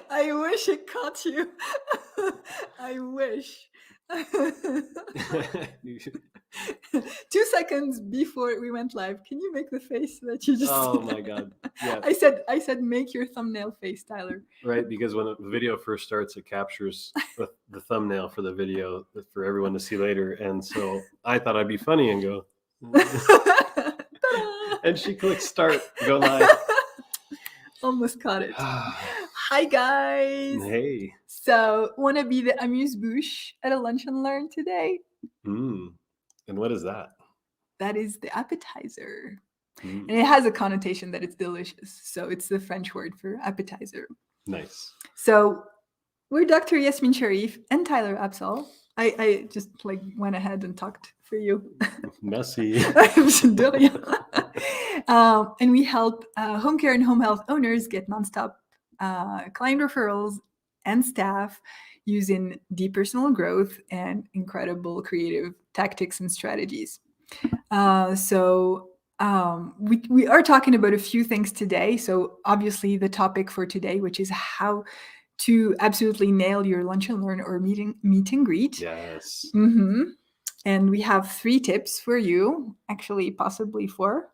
I wish it caught you. I wish. 2 seconds before we went live, can you make the face that you just Oh my God. Yeah. I said make your thumbnail face, Tyler. Right, because when the video first starts, it captures the thumbnail for the video for everyone to see later. And so I thought I'd be funny and go, and she clicks start, go live. Almost caught it. Hi, guys. Hey. So, want to be the Amuse-Bouche at a lunch and learn today? And what is that? That is the appetizer. And it has a connotation that it's delicious. So it's the French word for appetizer. Nice. So we're Dr. Yasmin Sharif and Tyler Absal. I just went ahead and talked for you. Messy. And we help home care and home health owners get nonstop client referrals and staff using deep personal growth and incredible creative tactics and strategies. We are talking about a few things today. So obviously the topic for today, which is how to absolutely nail your lunch and learn or meet and greet. Yes. Mm-hmm. And we have 3 tips for you, actually possibly 4.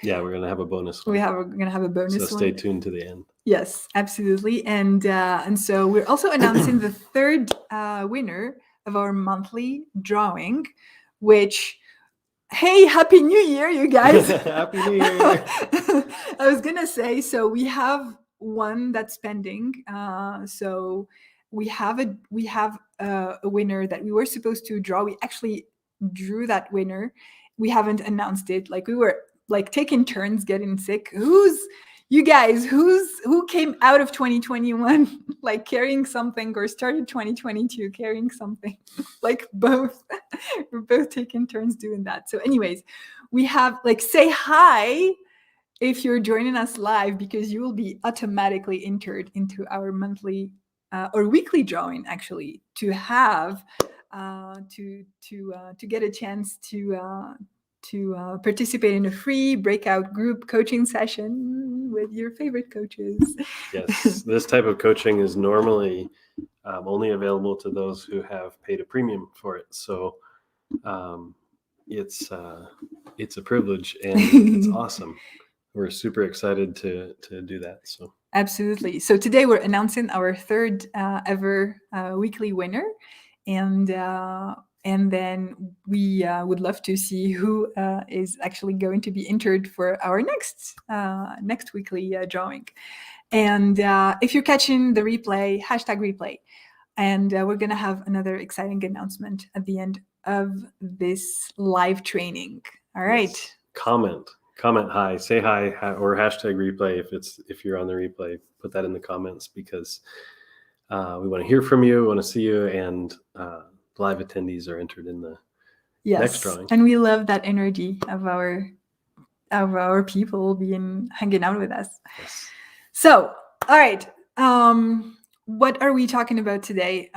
Yeah, we're going to have a bonus one. We're going to have a bonus one. So stay tuned to the end. Yes, absolutely. And so we're also announcing the 3rd winner of our monthly drawing, which... Hey, Happy New Year, you guys. Happy New Year. I was going to say, so we have one that's pending. So we have a winner that we were supposed to draw. We actually drew that winner. We haven't announced it. We were taking turns getting sick. Who came out of 2021 carrying something, or started 2022 carrying something? Both. We're both taking turns doing that. So anyways, we have say hi if you're joining us live, because you will be automatically entered into our monthly or weekly drawing, actually, to have to get a chance to participate in a free breakout group coaching session with your favorite coaches. Yes, this type of coaching is normally only available to those who have paid a premium for it. So it's a privilege and it's awesome. We're super excited to do that. So absolutely. So today we're announcing our 3rd ever weekly winner, and then we would love to see who is actually going to be entered for our next weekly drawing. And if you're catching the replay, #replay. And we're going to have another exciting announcement at the end of this live training. All right. Yes. Comment hi, say hi, or #replay if you're on the replay. Put that in the comments, because we want to hear from you, we want to see you, and live attendees are entered in the next drawing. And we love that energy of our people hanging out with us. Yes. So, all right. What are we talking about today?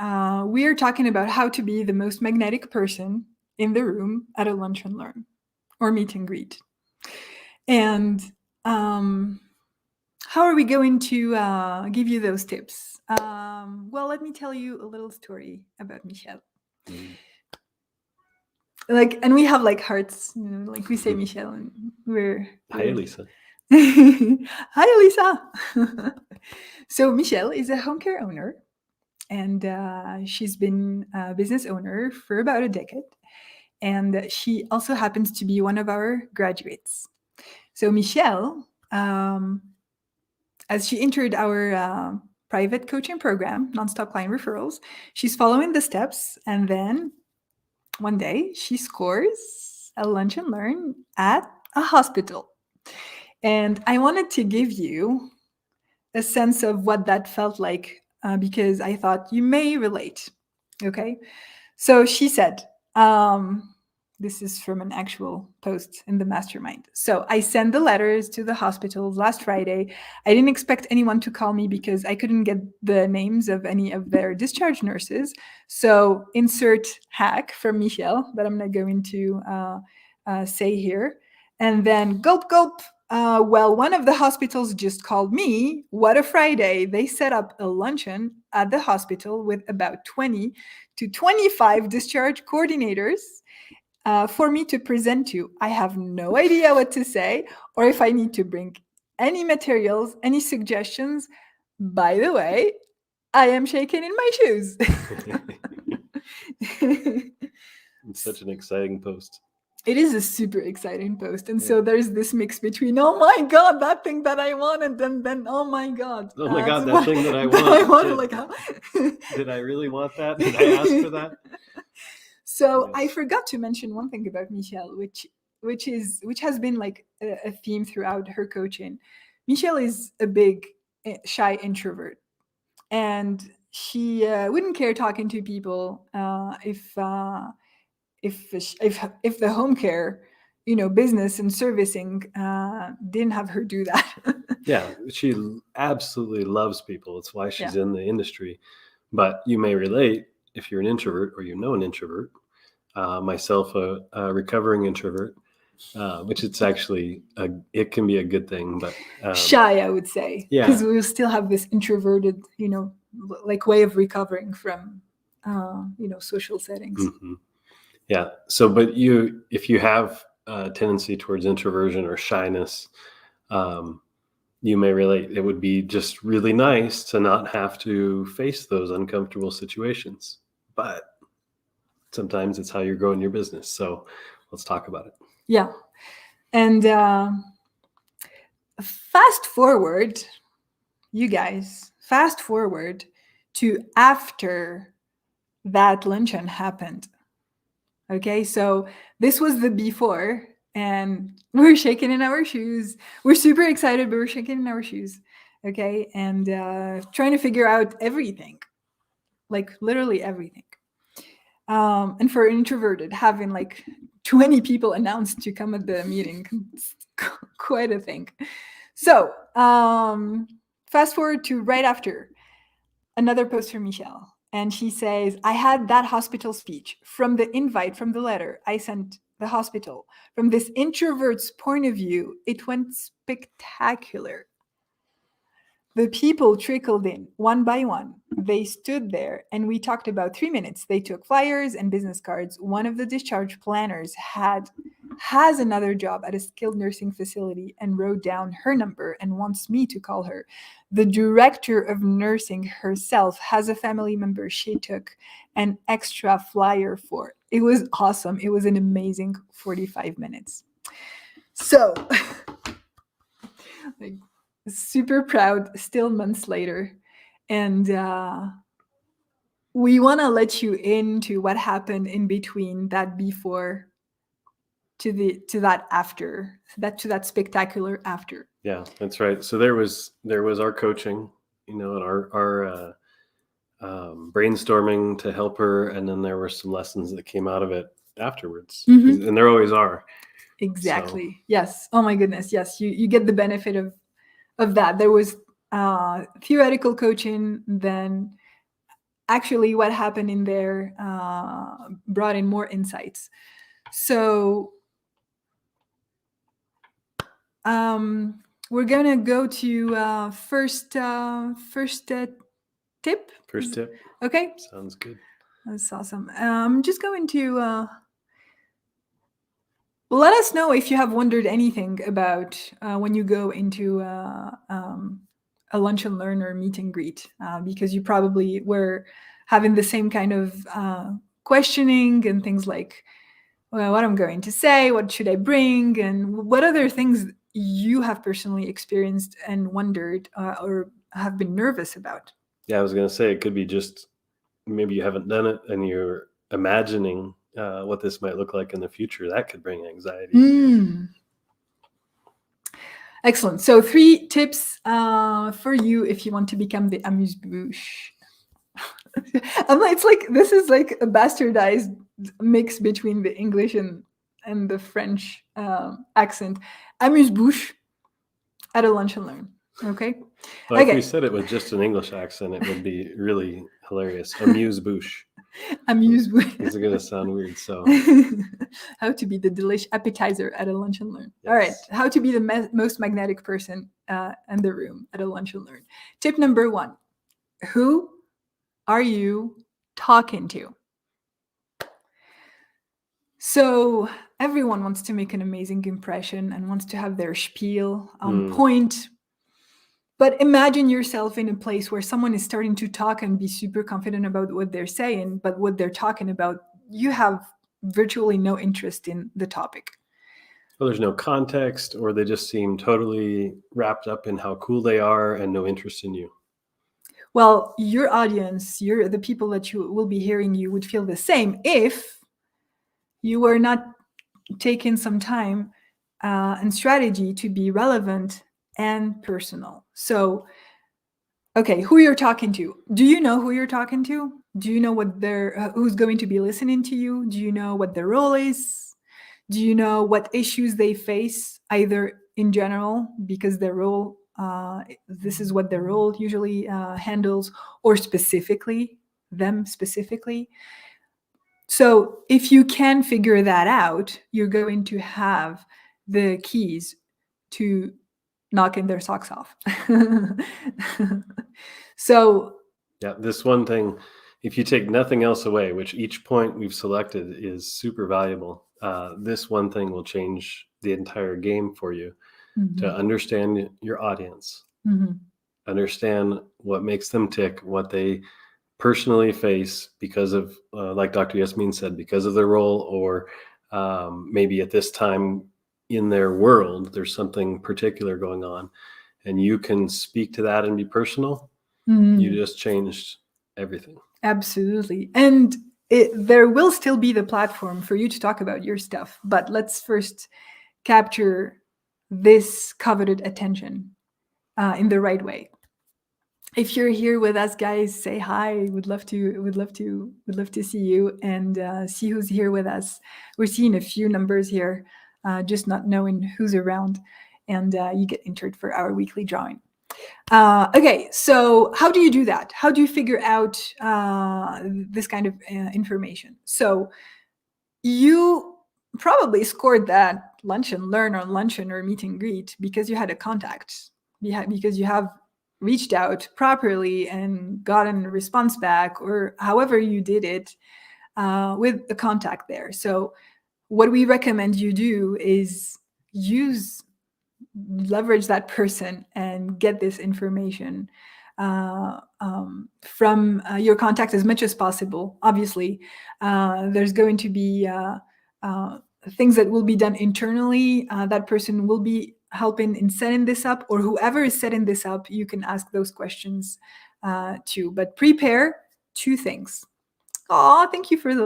We are talking about how to be the most magnetic person in the room at a lunch and learn or meet and greet. And how are we going to give you those tips? Well, let me tell you a little story about Michelle. And we have hearts, we say Michelle, and we're Hi, Lisa. Hi, Lisa. So Michelle is a home care owner, and she's been a business owner for about a decade. And she also happens to be one of our graduates. So Michelle, as she entered our private coaching program, Nonstop Client Referrals, she's following the steps. And then one day she scores a lunch and learn at a hospital. And I wanted to give you a sense of what that felt like, because I thought you may relate. Okay. So she said, this is from an actual post in the mastermind. So I sent the letters to the hospitals last Friday. I didn't expect anyone to call me because I couldn't get the names of any of their discharge nurses. So insert hack from Michelle that I'm not going to say here. And then gulp, gulp. Well, one of the hospitals just called me. What a Friday. They set up a luncheon at the hospital with about 20 to 25 discharge coordinators for me to present to. I have no idea what to say or if I need to bring any materials, any suggestions. By the way, I am shaking in my shoes. It's such an exciting post. It is a super exciting post. And so there's this mix between, oh my God, that thing that I want, and then oh my God. Oh my God, that thing that I want. Did I really want that? Did I ask for that? So I forgot to mention one thing about Michelle, which has been like a theme throughout her coaching. Michelle is a big shy introvert, and she wouldn't care talking to people if the home care, business and servicing didn't have her do that. Yeah, she absolutely loves people. It's why she's in the industry. But you may relate if you're an introvert or an introvert. Myself, a recovering introvert, which it's actually it can be a good thing, but shy, I would say, because we still have this introverted, like way of recovering from, social settings. Mm-hmm. Yeah. So, but if you have a tendency towards introversion or shyness, you may relate. It would be just really nice to not have to face those uncomfortable situations, but sometimes it's how you're growing your business. So let's talk about it. Yeah. And fast forward to after that luncheon happened. Okay, so this was the before, and we're shaking in our shoes. We're super excited, but we're shaking in our shoes. Okay, and trying to figure out everything, like literally everything. And for introverted, having like 20 people announced to come at the meeting, it's quite a thing. So fast forward to right after, another post from Michelle. And she says, I had that hospital speech. From the invite, from the letter I sent the hospital, from this introvert's point of view, it went spectacular. The people trickled in one by one. They stood there and we talked about 3 minutes. They took flyers and business cards. One of the discharge planners has another job at a skilled nursing facility and wrote down her number and wants me to call her. The director of nursing herself has a family member she took an extra flyer for. It was awesome. It was an amazing 45 minutes. So, like, super proud still months later, and we want to let you into what happened in between that before to that after, to that spectacular after. Yeah, that's right. So there was our coaching, and our brainstorming to help her, and then there were some lessons that came out of it afterwards, and there always are. Exactly. So. Yes. Oh my goodness. Yes, you get the benefit of that. There was theoretical coaching, then actually what happened in there brought in more insights. So we're gonna go to first tip. First tip. Okay. Sounds good. That's awesome. I'm just going to let us know if you have wondered anything about when you go into a lunch and learn or meet and greet, because you probably were having the same kind of questioning and things like, well, what I'm going to say, what should I bring, and what other things you have personally experienced and wondered or have been nervous about. Yeah, I was going to say, it could be just maybe you haven't done it and you're imagining what this might look like in the future. That could bring anxiety. Excellent. So 3 tips for you if you want to become the Amuse-Bouche. It's like, this is like a bastardized mix between the English and the French accent. Amuse-Bouche at a lunch and learn. Okay. Well, if we said it with just an English accent, it would be really hilarious. Amuse-Bouche. Amuse-Bouche. These are gonna sound weird. So How to be the delish appetizer at a lunch and learn. All right. yes. How to be the most magnetic person in the room at a lunch and learn. Tip number 1. Who are you talking to? So everyone wants to make an amazing impression and wants to have their spiel on point. But imagine yourself in a place where someone is starting to talk and be super confident about what they're saying, but what they're talking about, you have virtually no interest in the topic. Well, there's no context, or they just seem totally wrapped up in how cool they are and no interest in you. Well, your audience, the people that you will be hearing you would feel the same if you were not taking some time and strategy to be relevant and personal. So, okay, who you're talking to. Do you know who you're talking to? Do you know what who's going to be listening to you? Do you know what their role is? Do you know what issues they face, either in general, because their role, this is what their role usually handles, or specifically, them specifically? So if you can figure that out, you're going to have the keys to knocking their socks off. So yeah, this one thing, if you take nothing else away, which each point we've selected is super valuable, this one thing will change the entire game for you. To understand your audience, understand what makes them tick, what they personally face because of, like Dr. Yasmin said, because of their role, or maybe at this time in their world, there's something particular going on, and you can speak to that and be personal. You just changed everything. Absolutely. And there will still be the platform for you to talk about your stuff, but let's first capture this coveted attention in the right way. If you're here with us, guys, say hi. Would love to see you and see who's here with us. We're seeing a few numbers here, just not knowing who's around, and you get entered for our weekly drawing. Okay, so how do you do that? How do you figure out this kind of information? So you probably scored that lunch and learn or luncheon or meet and greet because you had a contact, because you have reached out properly and gotten a response back, or however you did it with a contact there. So what we recommend you do is leverage that person and get this information from your contact as much as possible. Obviously, there's going to be things that will be done internally. That person will be helping in setting this up, or whoever is setting this up, you can ask those questions too. But prepare 2 things. Oh, thank you for the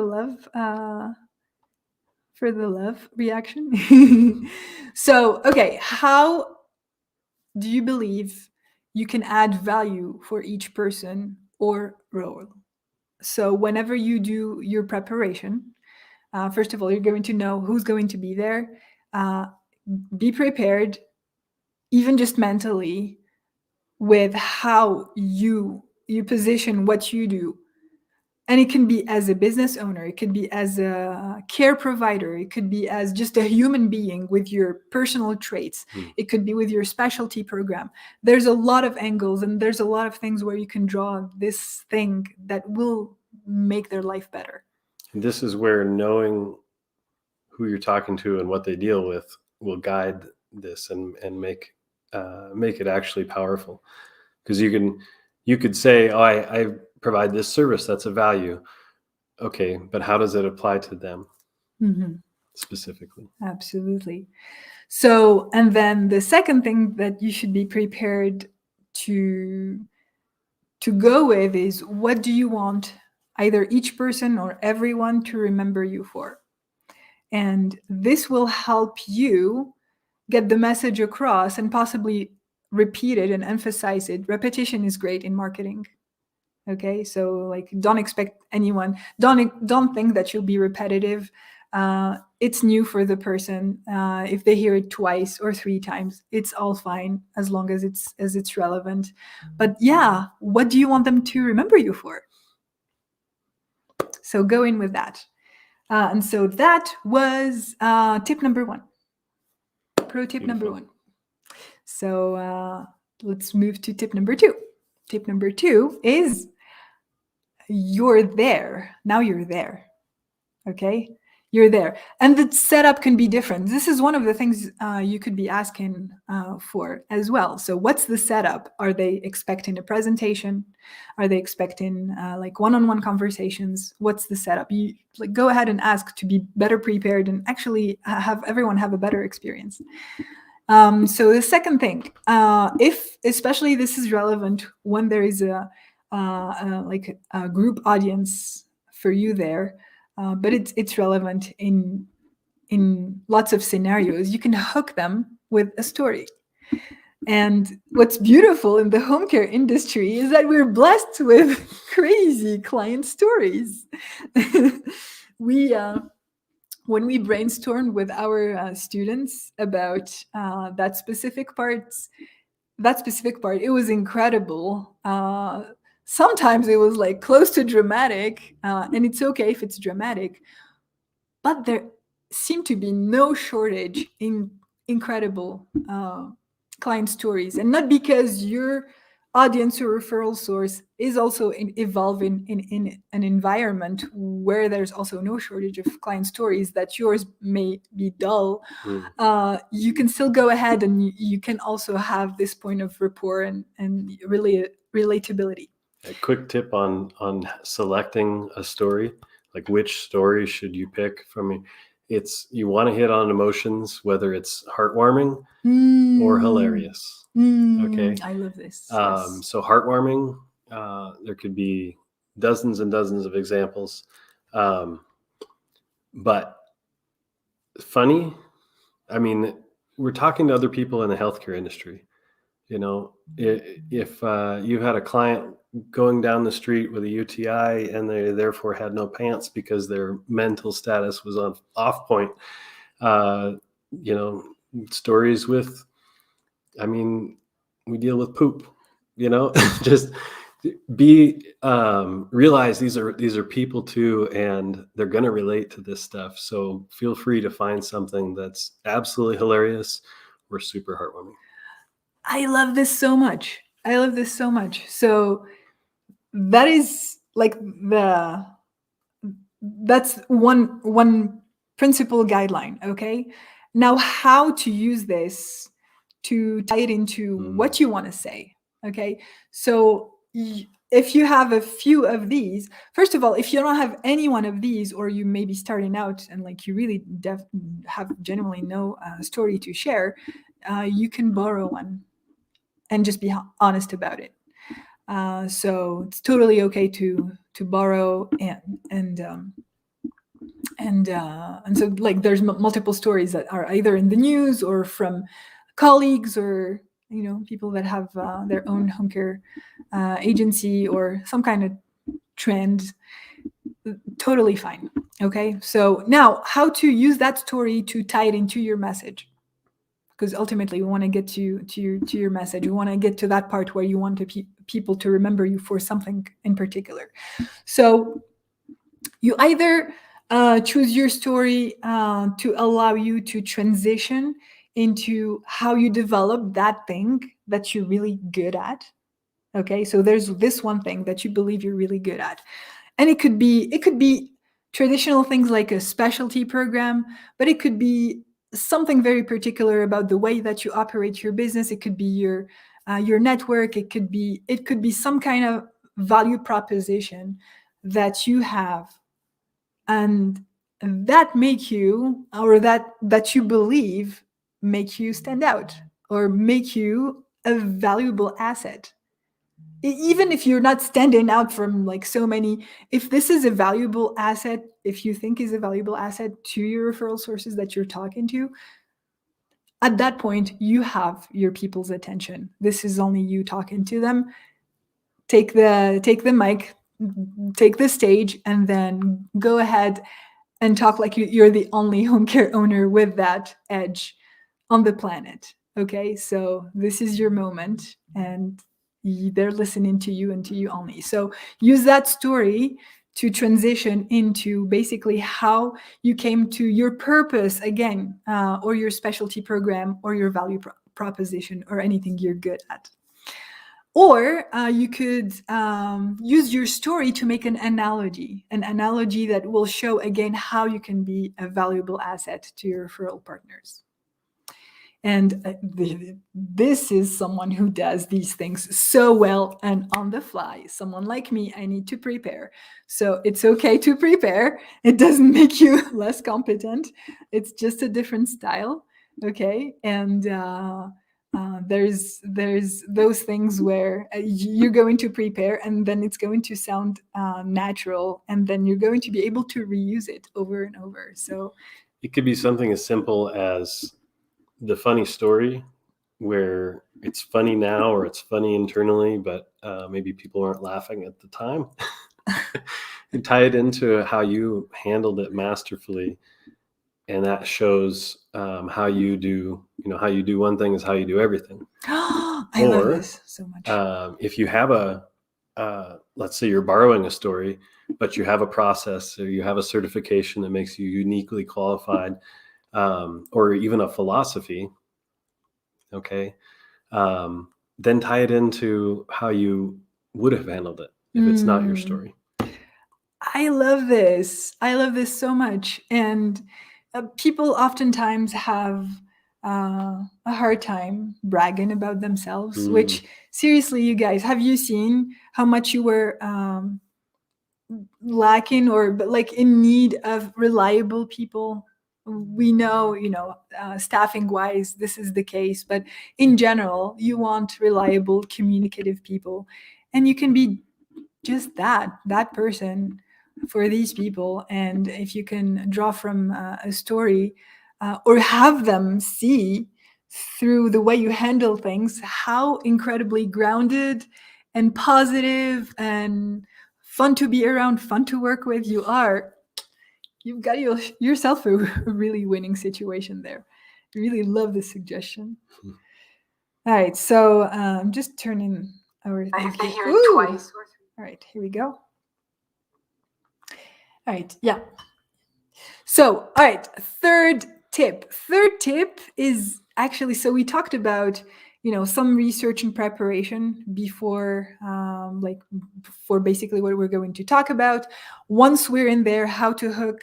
love reaction. So, okay, how do you believe you can add value for each person or role? So whenever you do your preparation, first of all, you're going to know who's going to be there. Be prepared, even just mentally, with how you position what you do. And it can be as a business owner, it could be as a care provider, it could be as just a human being with your personal traits, it could be with your specialty program. There's a lot of angles and there's a lot of things where you can draw this thing that will make their life better. And this is where knowing who you're talking to and what they deal with will guide this and make it actually powerful. Because you could say, oh, I provide this service, that's a value. Okay, but how does it apply to them specifically? Absolutely. So, and then the second thing that you should be prepared to go with is, what do you want either each person or everyone to remember you for? And this will help you get the message across and possibly repeat it and emphasize it. Repetition is great in marketing. Okay, so like, don't expect anyone, don't think that you'll be repetitive. It's new for the person. If they hear it twice or 3 times, it's all fine, as long as it's relevant. But yeah, what do you want them to remember you for? So go in with that. And so that was tip number 1. Pro tip number Beautiful. 1. So let's move to tip number 2. Tip number 2 is you're there. Now you're there. Okay? You're there. And the setup can be different. This is one of the things you could be asking for as well. So what's the setup? Are they expecting a presentation? Are they expecting like one-on-one conversations? What's the setup? You like go ahead and ask to be better prepared and actually have everyone have a better experience. So the second thing, if especially this is relevant when there is like a group audience for you there, but it's relevant in lots of scenarios. You can hook them with a story. And what's beautiful in the home care industry is that we're blessed with crazy client stories. We when we brainstormed with our students about that specific part, it was incredible. Sometimes it was like close to dramatic, and it's okay if it's dramatic, but there seemed to be no shortage in incredible client stories. And not because your audience or referral source is also evolving in an environment where there's also no shortage of client stories, that yours may be dull. You can still go ahead and you can also have this point of rapport and really relatability. A quick tip on selecting a story, like which story should you pick from? It's you want to hit on emotions, whether it's heartwarming or hilarious. Okay, I love this. Yes. So heartwarming, there could be dozens and dozens of examples, but funny. I mean, we're talking to other people in the healthcare industry. You know, if you had a client going down the street with a UTI and they therefore had no pants because their mental status was off point, you know, stories with, I mean, we deal with poop, you know, just realize these are people too, and they're going to relate to this stuff. So feel free to find something that's absolutely hilarious or super heartwarming. I love this so much. So that is like that's one principal guideline. Okay. Now, how to use this to tie it into what you want to say. Okay. So if you have a few of these, first of all, if you don't have any one of these, or you may be starting out and like you really have genuinely no story to share, you can borrow one and just be honest about it. So it's totally okay to borrow and so like there's multiple stories that are either in the news or from colleagues or people that have their own home care agency or some kind of trend. Totally fine. Okay, so now how to use that story to tie it into your message, because ultimately we want to get to your message. We want to get to that part where you want people to remember you for something in particular. So you either choose your story to allow you to transition into how you develop that thing that you're really good at. Okay, so there's this one thing that you believe you're really good at, and it could be traditional things like a specialty program, but it could be something very particular about the way that you operate your business. It could be your network. It could be some kind of value proposition that you have, and that make you, or that you believe make you stand out or make you a valuable asset. Even if you're not standing out from like so many, if this is a valuable asset, if you think is a valuable asset to your referral sources that you're talking to, at that point you have your people's attention. This is only you talking to them. Take the mic, take the stage, and then go ahead and talk like you're the only home care owner with that edge on the planet. Okay, so this is your moment, and they're listening to you and to you only. So use that story to transition into basically how you came to your purpose again, or your specialty program, or your value proposition, or anything you're good at. Or you could use your story to make an analogy that will show again how you can be a valuable asset to your referral partners. And this is someone who does these things so well and on the fly. Someone like me, I need to prepare. So it's okay to prepare. It doesn't make you less competent. It's just a different style. Okay. And there's those things where you're going to prepare and then it's going to sound natural, and then you're going to be able to reuse it over and over. So it could be something as simple as the funny story, where it's funny now or it's funny internally, but maybe people aren't laughing at the time. You tie it into how you handled it masterfully, and that shows how you do. How you do one thing is how you do everything. I love this so much. If you have let's say you're borrowing a story, but you have a process, or you have a certification that makes you uniquely qualified, or even a philosophy, okay, then tie it into how you would have handled it if it's not your story. I love this. I love this so much. And people oftentimes have a hard time bragging about themselves, which, seriously, you guys, have you seen how much you were lacking, or like in need of reliable people? We know, staffing wise, this is the case, but in general, you want reliable, communicative people, and you can be just that person for these people. And if you can draw from a story, or have them see through the way you handle things how incredibly grounded and positive and fun to be around, fun to work with you are, you've got yourself a really winning situation there. I really love this suggestion. All right, so I'm just turning our thing. I have to hear it twice. All right, here we go. All right, yeah. So, all right, third tip is actually, so we talked about, some research and preparation before, for basically what we're going to talk about. Once we're in there, how to hook,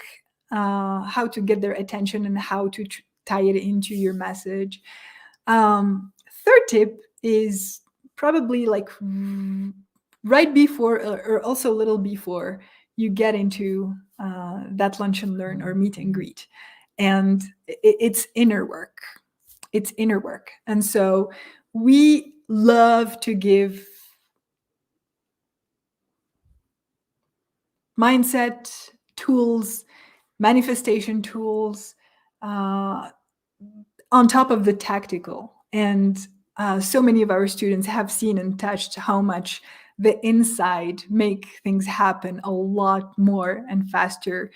how to get their attention, and how to tie it into your message. Third tip is probably like right before, or also a little before you get into that lunch and learn or meet and greet. And it's inner work. It's inner work. And so we love to give mindset tools, manifestation tools, on top of the tactical. And so many of our students have seen and touched how much the inside make things happen a lot more and faster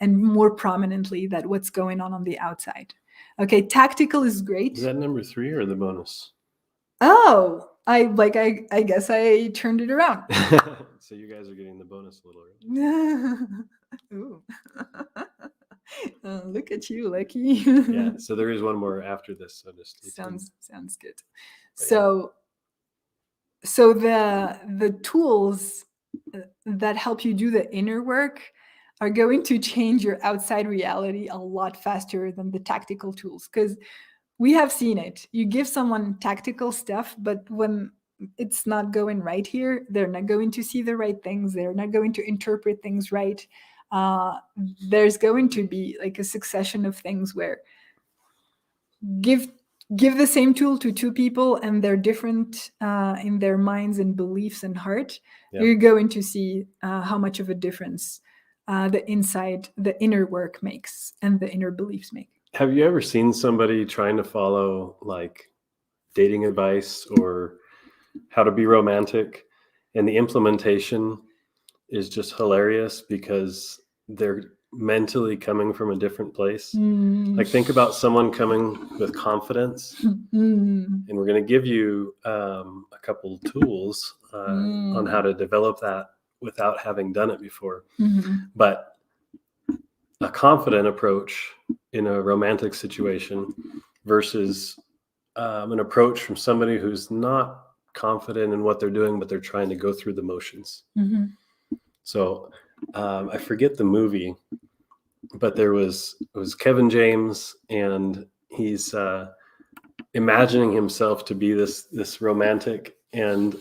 and more prominently than what's going on the outside. Okay, tactical is great. Is that number 3 or the bonus? Oh, I guess I turned it around. So you guys are getting the bonus a little early. Ooh. Look at you, Lucky. Yeah, so there is one more after this. So just sounds good. So the tools that help you do the inner work are going to change your outside reality a lot faster than the tactical tools, because we have seen it. You give someone tactical stuff, but when it's not going right here, they're not going to see the right things. They're not going to interpret things right. There's going to be like a succession of things where give the same tool to 2 people and they're different in their minds and beliefs and heart. Yep. You're going to see how much of a difference the inner work makes and the inner beliefs make. Have you ever seen somebody trying to follow like dating advice or how to be romantic, and the implementation is just hilarious because they're mentally coming from a different place? Like, think about someone coming with confidence, and we're going to give you a couple tools on how to develop that without having done it before. Mhm. But a confident approach in a romantic situation versus an approach from somebody who's not confident in what they're doing, but they're trying to go through the motions. Mhm. So I forget the movie, but it was Kevin James, and he's imagining himself to be this romantic, and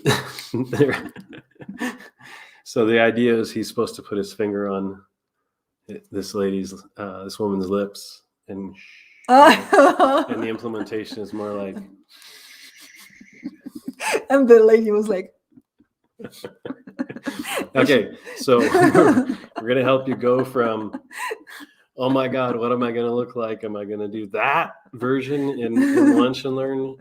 so the idea is he's supposed to put his finger on this woman's lips, and and the implementation is more like, and the lady was like, okay, so we're gonna help you go from, oh my God, what am I going to look like? Am I going to do that version in Lunch and Learn?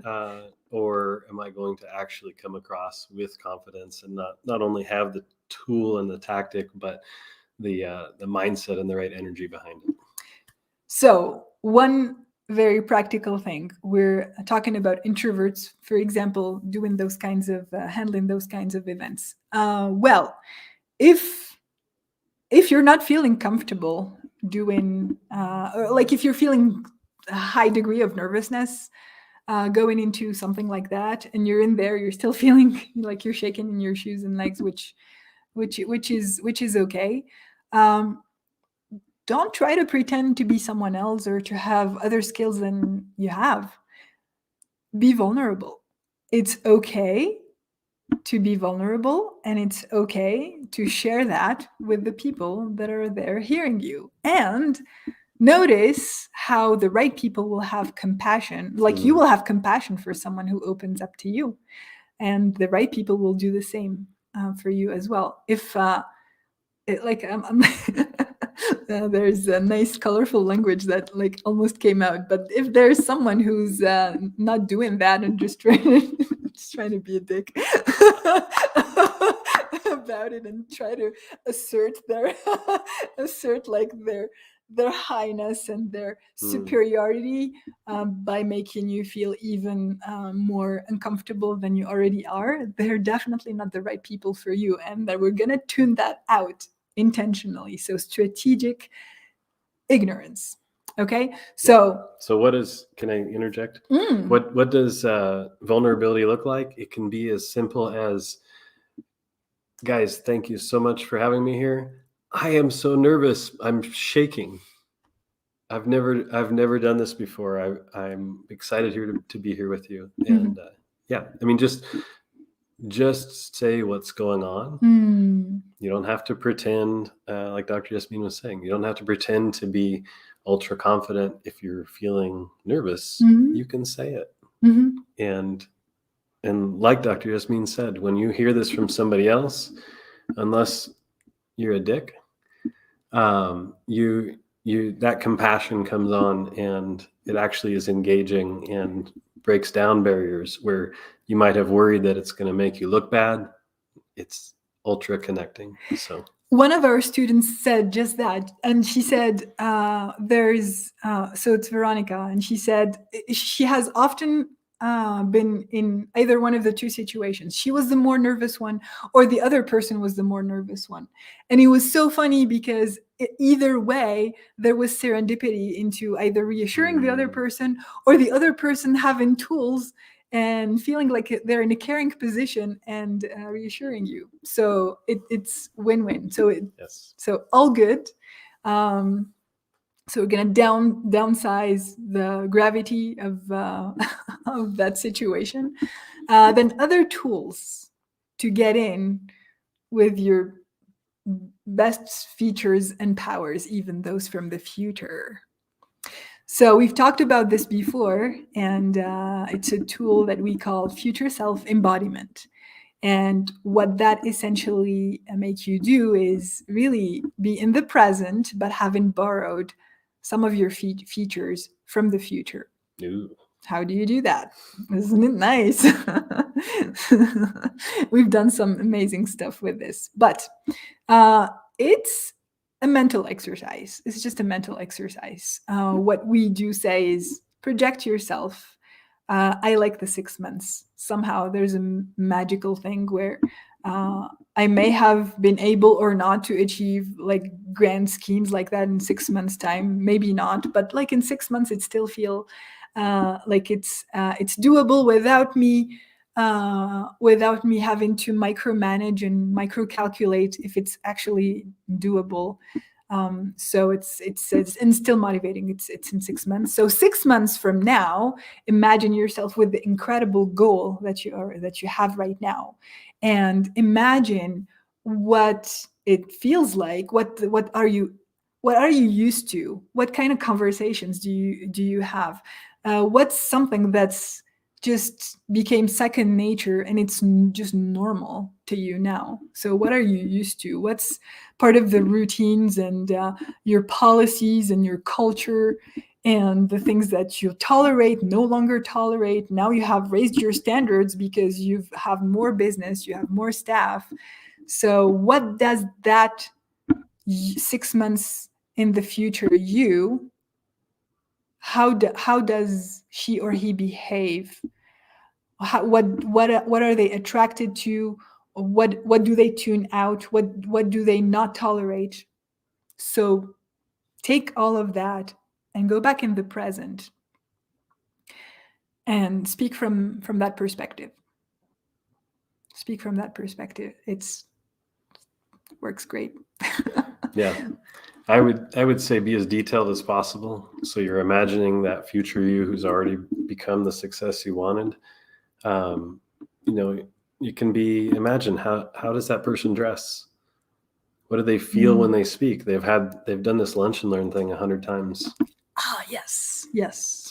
Or am I going to actually come across with confidence and not only have the tool and the tactic, but the mindset and the right energy behind it? So one very practical thing, we're talking about introverts, for example, doing those kinds of, handling those kinds of events. Well, if you're not feeling comfortable doing, or like if you're feeling a high degree of nervousness going into something like that, and you're in there, you're still feeling like you're shaking in your shoes and legs, which is okay. Don't try to pretend to be someone else or to have other skills than you have. Be vulnerable. It's okay to be vulnerable, and it's okay to share that with the people that are there hearing you. And notice how the right people will have compassion. Like you will have compassion for someone who opens up to you, and the right people will do the same for you as well. If there's a nice colorful language that like almost came out, but if there's someone who's not doing that and just trying to be a dick about it and try to assert like their highness and their superiority by making you feel even more uncomfortable than you already are, they're definitely not the right people for you, and that we're gonna tune that out intentionally. So strategic ignorance. Okay, so what is, can I interject? What does vulnerability look like? It can be as simple as, guys, thank you so much for having me here. I am so nervous. I'm shaking. I've never done this before. I'm excited here to be here with you. And yeah, I mean, just say what's going on. You don't have to pretend, like Dr. Yasmin was saying, you don't have to pretend to be ultra confident. If you're feeling nervous, you can say it. And like Dr. Yasmin said, when you hear this from somebody else, unless you're a dick, that compassion comes on, and it actually is engaging and breaks down barriers where you might have worried that it's going to make you look bad. It's ultra connecting. So one of our students said just that, and she said so it's Veronica, and she said she has often been in either one of the two situations. She was the more nervous one, or the other person was the more nervous one. And it was so funny because either way, there was serendipity into either reassuring the other person or the other person having tools and feeling like they're in a caring position and reassuring you. So it's win-win. So so all good. So we're gonna downsize the gravity of of that situation. Then other tools to get in with your best features and powers, even those from the future. So we've talked about this before, and it's a tool that we call future self embodiment. And what that essentially makes you do is really be in the present, but having borrowed some of your features from the future. Ooh. How do you do that? Isn't it nice? We've done some amazing stuff with this, but it's a mental exercise. It's just a mental exercise. What we do say is project yourself. I like the 6 months. Somehow there's a magical thing where I may have been able or not to achieve like grand schemes like that in 6 months time, maybe not, but like in 6 months it still feel like it's doable without me having to micromanage and micro calculate if it's actually doable. So it's and still motivating. It's in 6 months. So 6 months from now, imagine yourself with the incredible goal that you have right now, and imagine what it feels like. What are you used to? What kind of conversations do you have? What's something that's just became second nature and it's just normal to you now? So what are you used to? What's part of the routines and your policies and your culture and the things that you tolerate, no longer tolerate? Now you have raised your standards because you have more business, you have more staff. So what does that 6 months in the future how does she or he behave? What are they attracted to? What do they tune out? What do they not tolerate? So take all of that and go back in the present and speak from that perspective. Speak from that perspective. It's works great. Yeah. I would say be as detailed as possible. So you're imagining that future you who's already become the success you wanted. You can imagine how does that person dress? What do they feel when they speak? They've done this lunch and learn thing 100 times. Yes.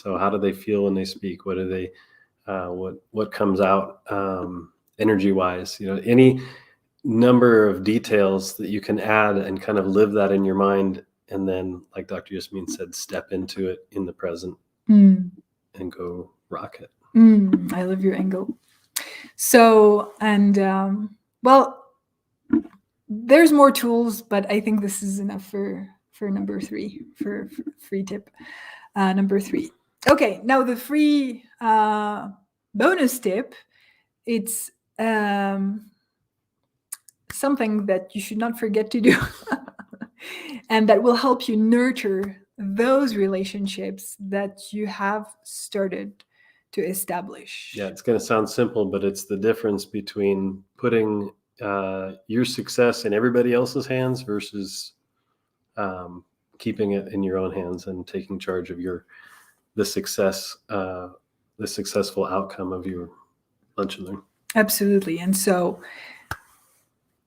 So how do they feel when they speak? What do they, what comes out energy wise? Any number of details that you can add and kind of live that in your mind. And then, like Dr. Yasmin said, step into it in the present and go rock it. I love your angle. So, and well, there's more tools, but I think this is enough for number 3, for free tip number 3. Okay, now the free bonus tip, it's something that you should not forget to do and that will help you nurture those relationships that you have started to establish. Yeah, it's going to sound simple, but it's the difference between putting your success in everybody else's hands versus keeping it in your own hands and taking charge of the successful outcome of your lunch and learn. Absolutely. And so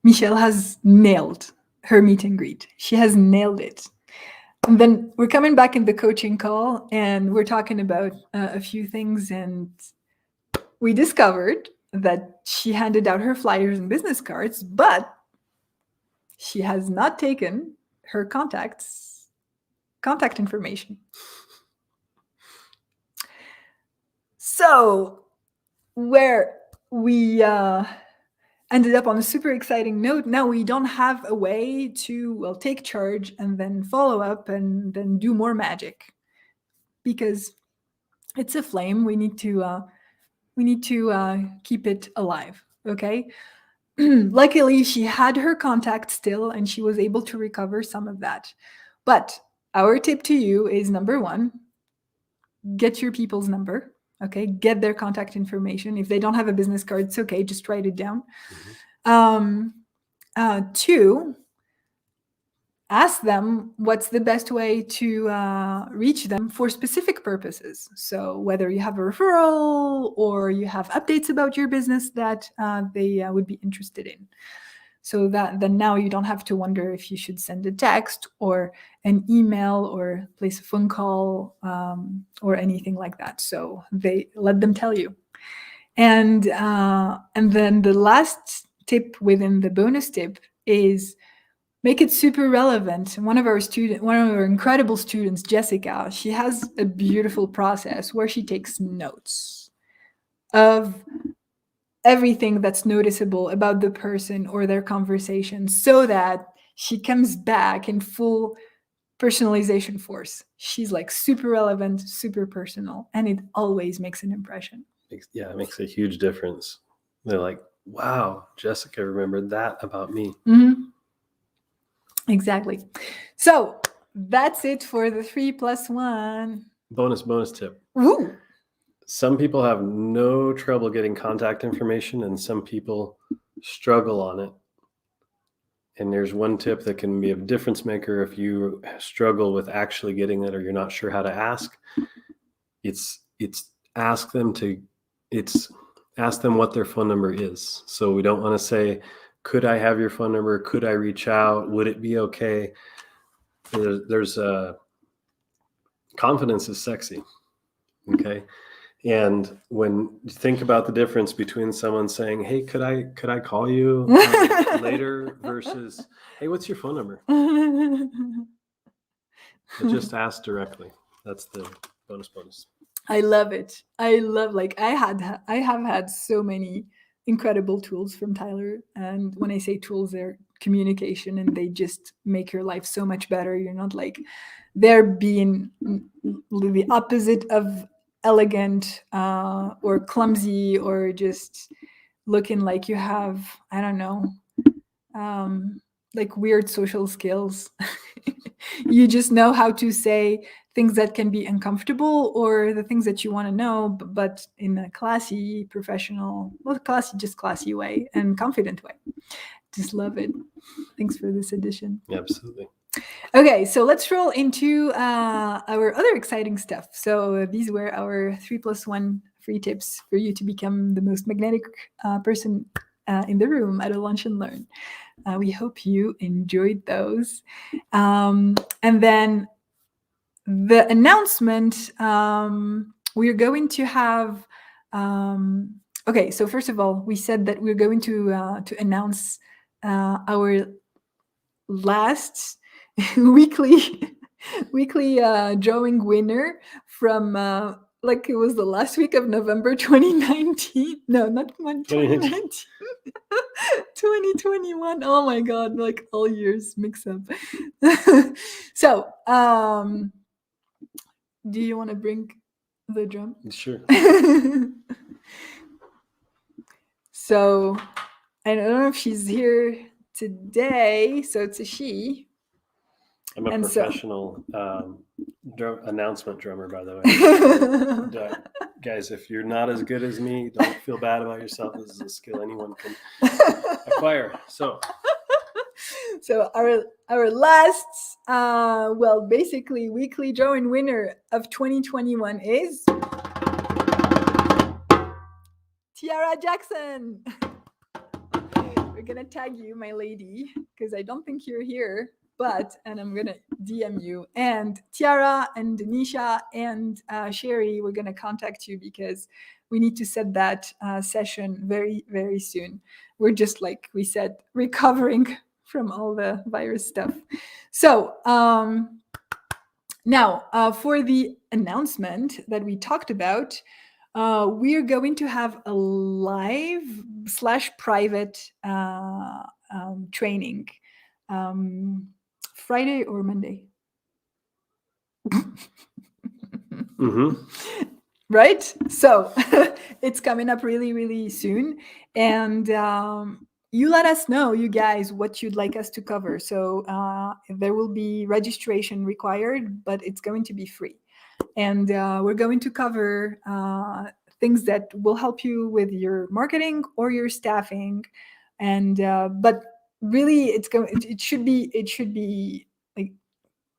Michelle has nailed her meet and greet. She has nailed it. And then we're coming back in the coaching call and we're talking about a few things, and we discovered that she handed out her flyers and business cards, but she has not taken her contact information. So where we ended up on a super exciting note, now we don't have a way to take charge and then follow up and then do more magic, because it's a flame. We need to keep it alive. Okay. Luckily, she had her contact still and she was able to recover some of that. But our tip to you is, number 1, get your people's number. Okay, get their contact information. If they don't have a business card, it's okay, just write it down. 2, ask them what's the best way to reach them for specific purposes. So whether you have a referral or you have updates about your business that they would be interested in. So that then now you don't have to wonder if you should send a text or an email or place a phone call or anything like that. So they let them tell you. And then the last tip within the bonus tip is make it super relevant. One of our incredible students, Jessica, she has a beautiful process where she takes notes of everything that's noticeable about the person or their conversation, so that she comes back in full personalization force. She's like super relevant, super personal, and it always makes an impression. Yeah, it makes a huge difference. They're like, wow, Jessica remembered that about me. Mhm. Exactly. So that's it for the 3+1. Bonus tip. Woo! Some people have no trouble getting contact information, and some people struggle on it. And there's one tip that can be a difference maker if you struggle with actually getting it or you're not sure how to ask. It's ask them what their phone number is. So we don't want to say, could I have your phone number? Could I reach out? Would it be okay? There's confidence is sexy. Okay. And when you think about the difference between someone saying, hey, could I call you later versus, hey, what's your phone number? But just ask directly. That's the bonus. I love it. I love, like, I have had so many incredible tools from Tyler. And when I say tools, they're communication, and they just make your life so much better. You're not like they're being the opposite of elegant or clumsy or just looking like you have, I don't know, like weird social skills. You just know how to say things that can be uncomfortable or the things that you want to know, but in a classy, professional, well, classy way and confident way. Just love it. Thanks for this edition. Absolutely. Okay, so let's roll into our other exciting stuff. So these were our 3+1 free tips for you to become the most magnetic person in the room at a lunch and learn. We hope you enjoyed those. And then the announcement, we're going to have. Okay, so first of all, we said that we're going to announce our last weekly drawing winner from like it was the last week of November 2019. No, not 2019. 2021. Oh my god, like all years mix up. So do you want to bring the drum? Sure. So I don't know if she's here today, so it's a she. I'm a And professional announcement drummer, by the way. Guys, if you're not as good as me, don't feel bad about yourself. This is a skill anyone can acquire. So our last, well, basically weekly drawing winner of 2021 is Tiara Jackson. We're gonna tag you, my lady, because I don't think you're here. And I'm gonna DM you, and Tiara and Denisha and Sherry, we're gonna contact you because we need to set that session very, very soon. We're just, like we said, recovering from all the virus stuff. So now for the announcement that we talked about, we're going to have a live/private training. Friday or Monday? mm-hmm. Right? So it's coming up really, really soon. And you let us know, you guys, what you'd like us to cover. So there will be registration required, but it's going to be free. And we're going to cover things that will help you with your marketing or your staffing. And but really, it should be like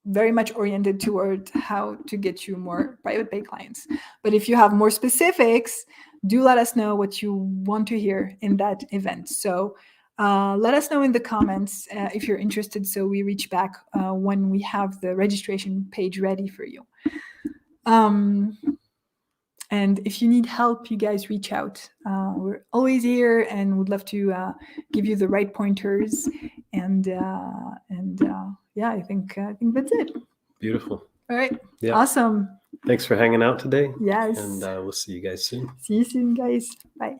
very much oriented toward how to get you more private pay clients. But if you have more specifics, do let us know what you want to hear in that event. So let us know in the comments if you're interested, so we reach back when we have the registration page ready for you. And if you need help, you guys reach out. We're always here and would love to give you the right pointers. And yeah, I think that's it. Beautiful. All right. Yeah. Awesome. Thanks for hanging out today. Yes. And we'll see you guys soon. See you soon, guys. Bye.